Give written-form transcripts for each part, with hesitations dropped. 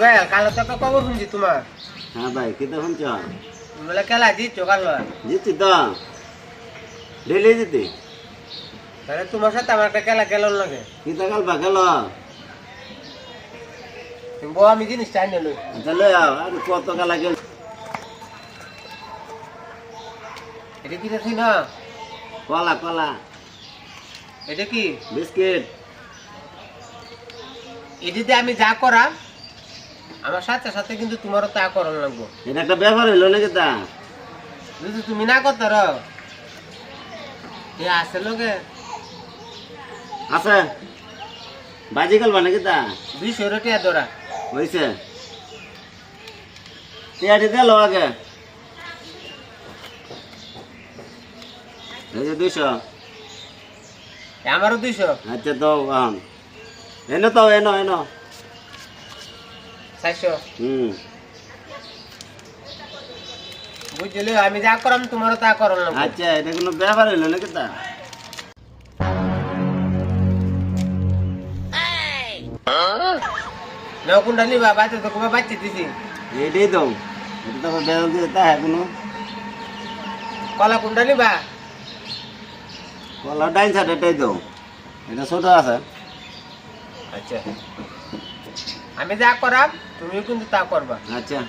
ভাই কালো তো একটা খবর শুনছি তোমার। হ্যাঁ ভাই কি দেখুন চ বলে খেলা জিতছো কালো। জিতছি তো ডেলি জিতি তাহলে তোমার সাথে আমার একটা খেলা খেলার লাগে। কি দেখাল বা গেল বউ আমি জিনিসটা আনিয়ে লই। তাহলে আর কত খেলা গেল এটা কি দেখি না? কলা কলা এটা কি বিস্কিট এটিতে আমি যা করা আমার সাথে সাথে কিন্তু তোমারও তা করার লাগবো। এটা একটা ব্যাপার হইলো নাকি তা যদি তুমি না করতে এ আছে লোকে আছে বাজি খেলবা নাকি তা 200 টাকা ধরা হয়েছে টিয়াটি দিল আগে এই যে 200 আমারও 200 আচ্ছা তো এনো তো এনো এনো 400 বুঝলি আমি যা করাম তোমারও তা করার লাগবো। আচ্ছা এটা কোনো ব্যাপার হইলো নাকি তা না কোনটা নিবা বাচ্চা তো kuma বাচ্চা দিছি এটাই তো এটা তো বেতন দিতে তা কোনো কলা কোনটা নিবা? কলা ডাইন সাইড এটাই তো এটা ছোট আছে আচ্ছা আমি যা করাম তুমি কিন্তু তা করবা। আচ্ছা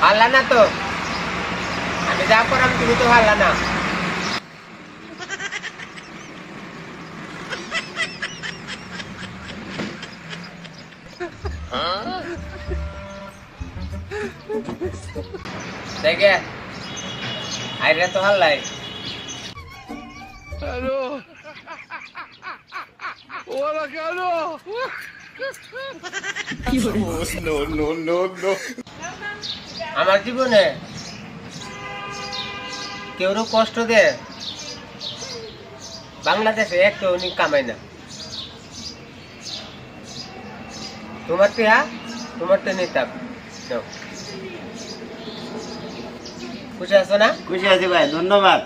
হাল্লা না তো আমি যা করাম তুমি তো হাল্লা না। দেখে আইরে তো হাল্লাই Aló. Hola, Carlos. No. আমার জীবনে কেউ কষ্ট দে বাংলাদেশে একটা উনি কামাই না। তোমার টিহা তোমার তো নিতাম খুশি আছো না? খুশি আছি ভাই ধন্যবাদ।